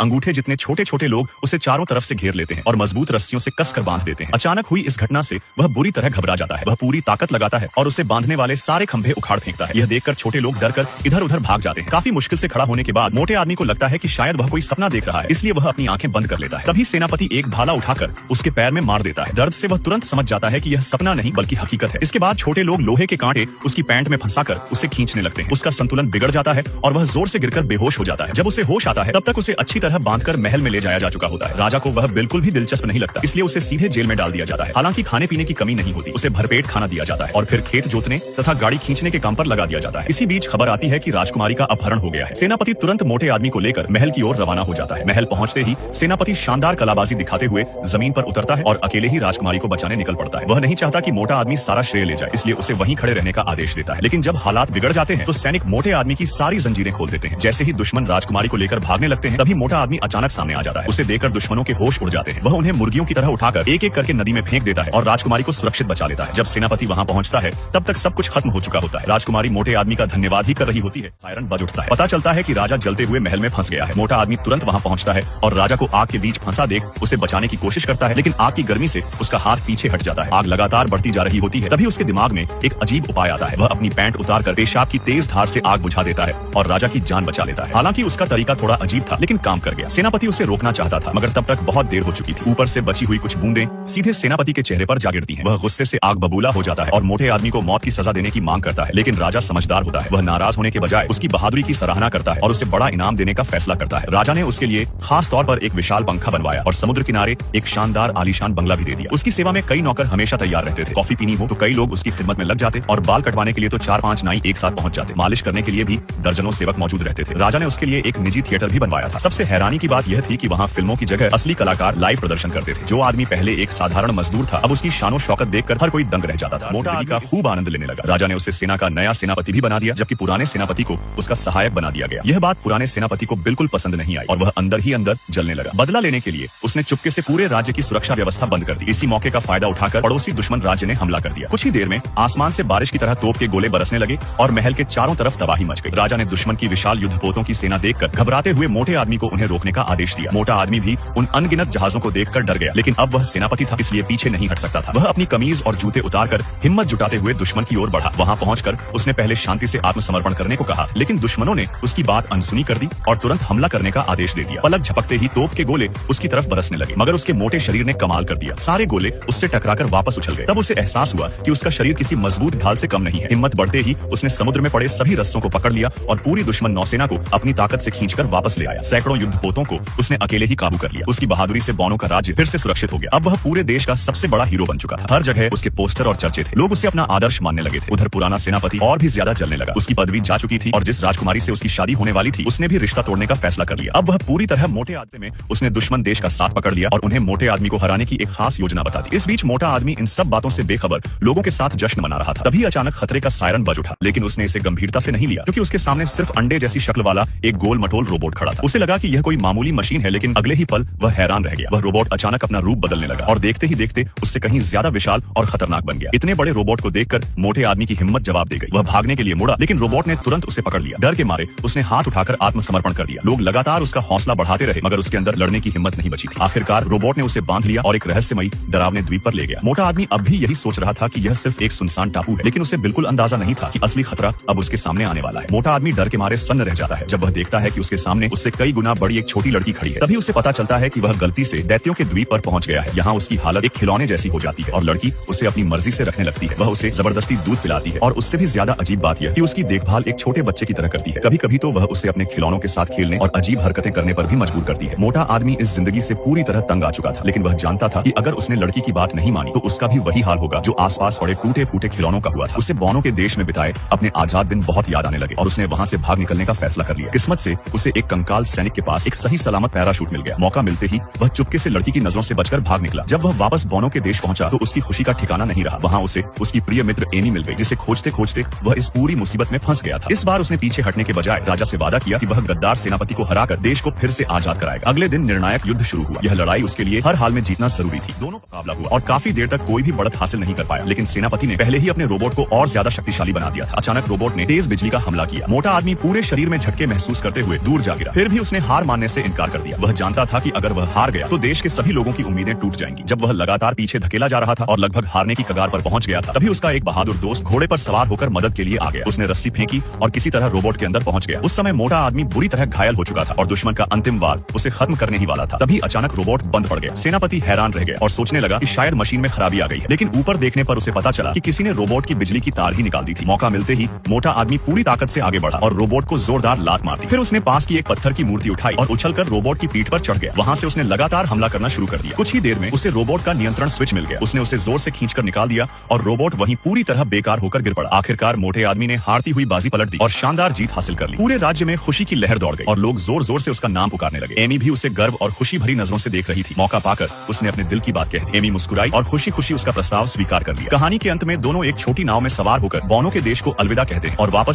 अंगूठे जितने छोटे छोटे लोग उसे चारों तरफ से घेर लेते हैं और मजबूत रस्सियों से कसकर बांध देते हैं। अचानक हुई इस घटना से वह बुरी तरह घबरा जाता है। वह पूरी ताकत लगाता है और उसे बांधने वाले सारे खंभे उखाड़ फेंकता है। यह देखकर छोटे लोग डरकर इधर उधर भाग जाते हैं। काफी मुश्किल से खड़ा होने के बाद मोटे आदमी को लगता है कि शायद वह कोई सपना देख रहा है, इसलिए वह अपनी आंखें बंद कर लेता है। तभी सेनापति एक भाला उठाकर उसके पैर में मार देता है। दर्द से वह तुरंत समझ जाता है कि यह सपना नहीं बल्कि हकीकत है। इसके बाद छोटे लोग लोहे के कांटे उसकी पैंट में फंसाकर उसे खींचने लगते हैं। उसका संतुलन बिगड़ जाता है और वह जोर से गिरकर बेहोश हो जाता है। जब उसे होश आता है तब तक उसे अच्छी तरह बांधकर महल में ले जाया जा चुका होता है। राजा को वह बिल्कुल भी दिलचस्प नहीं लगता, इसलिए उसे सीधे जेल में डाल दिया जाता है। हालांकि खाने पीने की कमी नहीं होती, उसे भरपेट खाना दिया जाता है और फिर खेत जोतने तथा गाड़ी खींचने के काम पर लगा दिया जाता है। इसी बीच खबर आती है कि राजकुमारी का अपहरण हो गया है। सेनापति तुरंत मोटे आदमी को लेकर महल की ओर रवाना हो जाता है। महल पहुंचते ही सेनापति शानदार कलाबाजी दिखाते हुए जमीन पर उतरता है और अकेले ही राजकुमारी को बचाने निकल पड़ता है। वह नहीं चाहता कि मोटा आदमी सारा श्रेय ले जाए, इसलिए उसे वहीं खड़े रहने का आदेश देता है। लेकिन जब हालात बिगड़ जाते हैं तो सैनिक मोटे आदमी की सारी जंजीरें खोल देते हैं। जैसे ही दुश्मन राजकुमारी को लेकर भागने लगते हैं तभी मोटा आदमी अचानक सामने आ जाता है। उसे देखकर दुश्मनों के होश उड़ जाते हैं। वह उन्हें मुर्गियों की तरह उठाकर एक एक करके नदी में फेंक देता है और राजकुमारी को सुरक्षित बचा लेता है। जब सेनापति वहां पहुंचता है तब तक सब कुछ खत्म हो चुका होता है। राजकुमारी मोटे आदमी का धन्यवाद ही कर रही होती है। सायरन बज उठता है। पता चलता है कि राजा जलते हुए महल में फंस गया है। मोटा आदमी तुरंत वहां पहुंचता है और राजा को आग के बीच फंसा देख उसे बचाने की कोशिश करता है, लेकिन आग की गर्मी से उसका हाथ पीछे हट जाता है। आग लगातार बढ़ती जा रही होती है। तभी उसके दिमाग में एक अजीब उपाय आता है। वह अपनी पैंट उतारकर पेशाब की तेज धार से आग बुझा देता है और राजा की जान बचा लेता है। हालांकि उसका तरीका थोड़ा अजीब था, लेकिन काम कर गया। सेनापति उसे रोकना चाहता था, मगर तब तक बहुत देर हो चुकी थी। ऊपर से बची हुई कुछ बूंदें सीधे सेनापति के चेहरे पर जा गिरती हैं। वह गुस्से से आग बबूला हो जाता है और मोटे आदमी को मौत की सजा देने की मांग करता है, लेकिन राजा समझदार होता है। वह नाराज होने के बजाय उसकी बहादुरी की सराहना करता है और उसे बड़ा इनाम देने का फैसला करता है। राजा ने उसके लिए खास तौर पर एक विशाल पंखा बनवाया और समुद्र किनारे एक शानदार आलीशान बंगला भी दे दिया। उसकी सेवा में कई नौकर हमेशा तैयार रहते थे। कॉफी पीनी हो तो कई लोग उसकी खिदमत में लग जाते और बाल कटवाने के लिए तो 4-5 नाई एक साथ पहुंच जाते। मालिश करने के लिए भी दर्जनों सेवक मौजूद रहते थे। राजा ने उसके लिए एक निजी थिएटर भी बनवाया था। सबसे हैरानी की बात यह थी कि वहाँ फिल्मों की जगह असली कलाकार लाइव प्रदर्शन करते थे। जो आदमी पहले एक साधारण मजदूर था, अब उसकी शानो शौकत देखकर हर कोई दंग रह जाता था। मोटा आदमी का खूब आनंद लेने लगा। राजा ने उसे सेना का नया सेनापति भी बना दिया, जबकि पुराने सेनापति को उसका सहायक बना दिया गया। यह बात पुराने सेनापति को बिल्कुल पसंद नहीं आई और वह अंदर ही अंदर जलने लगा। बदला लेने के लिए उसने चुपके से पूरे राज्य की सुरक्षा व्यवस्था बंद कर दी। इसी मौके का फायदा उठाकर पड़ोसी दुश्मन राज्य ने हमला कर दिया। कुछ ही देर में आसमान से बारिश की तरह तोप के गोले बरसने लगे और महल के चारों तरफ तबाही मच गई। राजा ने दुश्मन की विशाल युद्धपोतों की सेना देखकर घबराते हुए मोटे आदमी को उन्हें रोकने का आदेश दिया। मोटा आदमी भी उन अनगिनत जहाजों को देखकर डर गया, लेकिन अब वह सेनापति था, इसलिए पीछे नहीं हट सकता था। वह अपनी कमीज और जूते उतारकर हिम्मत जुटाते हुए दुश्मन की ओर बढ़ा। वहां पहुंचकर उसने पहले शांति से आत्मसमर्पण करने को कहा, लेकिन दुश्मनों ने उसकी बात अनसुनी कर दी और तुरंत हमला करने का आदेश दे दिया। पलक झपकते ही तोप के गोले उसकी तरफ बरसने लगे, मगर उसके मोटे शरीर ने कमाल कर दिया। सारे गोले उससे टकराकर वापस उछल गए। तब उसे एहसास हुआ कि उसका शरीर किसी मजबूत ढाल से कम नहीं है। हिम्मत बढ़ते ही उसने समुद्र में पड़े सभी रस्सों को पकड़ लिया और पूरी दुश्मन नौसेना को अपनी ताकत से खींचकर वापस ले आया। सैकड़ों युद्धपोतों को उसने अकेले ही काबू कर लिया। उसकी बहादुरी से बौनों का राज्य फिर से सुरक्षित हो गया। अब वह पूरे देश का सबसे बड़ा हीरो बन चुका था। हर जगह उसके पोस्टर और चर्चे थे। लोग उसे अपना आदर्श मानने लगे थे। उधर पुराना सेनापति और भी ज्यादा जलने लगा। उसकी पदवी जा चुकी थी और जिस राजकुमारी से उसकी शादी होने वाली थी उसने भी रिश्ता तोड़ने का फैसला कर लिया। अब वह पूरी तरह मोटे आदमी में उसने दुश्मन देश का साथ पकड़ लिया और उन्हें मोटे आदमी को हराने की एक खास योजना बता दी। इस बीच मोटा आदमी इन सब बातों से बेखबर लोगों के साथ जश्न मना रहा था। तभी अचानक खतरे का सायरन बज उठा, लेकिन उसने इसे गंभीरता से नहीं लिया, क्योंकि उसके सामने सिर्फ अंडे जैसी शक्ल वाला एक गोल मटोल रोबोट खड़ा था। उसे लगा कि यह कोई मामूली मशीन है, लेकिन अगले ही पल वह हैरान रह गया। वह रोबोट अचानक अपना रूप बदलने लगा और देखते ही देखते उससे कहीं ज्यादा विशाल और खतरनाक बन गया। इतने बड़े रोबोट को देखकर मोटे आदमी की हिम्मत जवाब दे गई। वह भागने के लिए मुड़ा, लेकिन रोबोट ने तुरंत उसे पकड़ लिया। डर के मारे उसने हाथ उठाकर आत्मसमर्पण कर दिया। लोग लगातार उसका हौसला बढ़ाते रहे, मगर उसके अंदर लड़ने की हिम्मत नहीं बची थी। आखिरकार रोबोट ने उसे बांध लिया और एक रहस्यमयी डरावने द्वीप पर ले गया। मोटा आदमी अब भी यही सोच रहा था कि यह सिर्फ एक सुनसान टापू है, लेकिन उसे बिल्कुल अंदाजा नहीं था कि असली खतरा अब उसके सामने आने वाला है। मोटा आदमी डर के मारे सन्न रह जाता है जब वह देखता है कि उसके सामने उससे कई गुना बड़ी एक छोटी लड़की खड़ी है। तभी उसे पता चलता है कि वह गलती से दैत्यों के द्वीप पर पहुंच गया है। यहाँ उसकी हालत एक खिलौने जैसी हो जाती है और लड़की उसे अपनी मर्जी से रखने लगती है। वह उसे जबरदस्ती दूध पिलाती है और उससे भी ज्यादा अजीब बात यह कि उसकी देखभाल एक छोटे बच्चे की तरह करती है। कभी कभी तो वह उसे अपने खिलौनों के साथ खेलने और अजीब हरकतें करने पर भी मजबूर करती है। मोटा आदमी इस जिंदगी से पूरी तरह तंग आ चुका था, लेकिन वह जानता था कि अगर उसने लड़की की बात नहीं मानी तो उसका भी वही हाल होगा जो आसपास पड़े टूटे फूटे खिलौनों का हुआ था। उसे बौनों के देश में बिताए अपने आजाद दिन बहुत याद आने लगे और उसने वहां से भाग निकलने का फैसला कर लिया। किस्मत से उसे एक कंकाल सैनिक के पास एक सही सलामत पैराशूट मिल गया। मौका मिलते ही वह चुपके से लड़की की नजरों से बचकर भाग निकला। जब वह वापस बौनों के देश पहुंचा तो उसकी खुशी का ठिकाना नहीं रहा। वहां उसे उसकी प्रिय मित्र एनी मिल गई, जिसे खोजते खोजते वह इस पूरी मुसीबत में फंस गया था। इस बार उसने पीछे हटने के बजाय राजा से वादा किया कि वह गद्दार सेनापति को हराकर देश को फिर से आजाद कराएगा। अगले दिन निर्णायक युद्ध शुरू हुआ। यह लड़ाई उसके लिए हर हाल में जीतना जरूरी थी। दोनों मुकाबला हुआ और काफी देर तक कोई भी बढ़त हासिल नहीं कर पाया, लेकिन सेनापति ने पहले ही अपने रोबोट को और ज्यादा शक्तिशाली बना दिया था। अचानक रोबोट ने तेज बिजली का हमला किया। मोटा आदमी पूरे शरीर में झटके महसूस करते हुए दूर जा गिरा। फिर भी उसने हार मानने से इनकार कर दिया। वह जानता था कि अगर वह हार गया तो देश के सभी लोगों की उम्मीदें टूट जाएंगी। जब वह लगातार पीछे धकेला जा रहा था और लगभग हारने की कगार पर पहुंच गया था, तभी उसका एक बहादुर दोस्त घोड़े पर सवार होकर मदद के लिए आ गया। उसने रस्सी फेंकी और किसी तरह रोबोट के अंदर पहुंच गया। उस समय मोटा आदमी बुरी तरह घायल हो चुका था और दुश्मन का अंतिम वार उसे खत्म करने ही वाला था। तभी अचानक रोबोट बंद पड़ गया। सेनापति हैरान रह गया और सोचने लगा कि शायद मशीन में खराबी आ गई है, लेकिन ऊपर देखने पर उसे पता चला कि किसी ने रोबोट की बिजली की तार ही निकाल दी थी। मौका मिलते ही मोटा आदमी पूरी ताकत से आगे बढ़ा और रोबोट को जोरदार लात मार दी। फिर उसने पास की एक पत्थर की मूर्ति उठाई और उछलकर रोबोट की पीठ पर चढ़ गया। वहां से उसने लगातार हमला करना शुरू कर दिया। कुछ ही देर में उसे रोबोट का नियंत्रण स्विच मिल गया। उसने उसे जोर से खींचकर निकाल दिया और रोबोट वहीं पूरी तरह बेकार होकर गिर पड़ा। आखिरकार मोटे आदमी ने हारती हुई बाजी पलट दी और शानदार जीत हासिल कर ली। पूरे राज्य में खुशी की लहर दौड़ गई और लोग जोर जोर से उसका नाम पुकारने लगे। एमी भी उसे गर्व और खुशी भरी नजरों से देख रही थी। मौका पाकर उसने अपने दिल की बात कह दी। एमी मुस्कुराई और खुशी खुशी उसका प्रस्ताव स्वीकार कर लिया। कहानी के अंत में दोनों एक छोटी नाव में सवार होकर बोनो के देश को अलविदा कहते हैं और वापस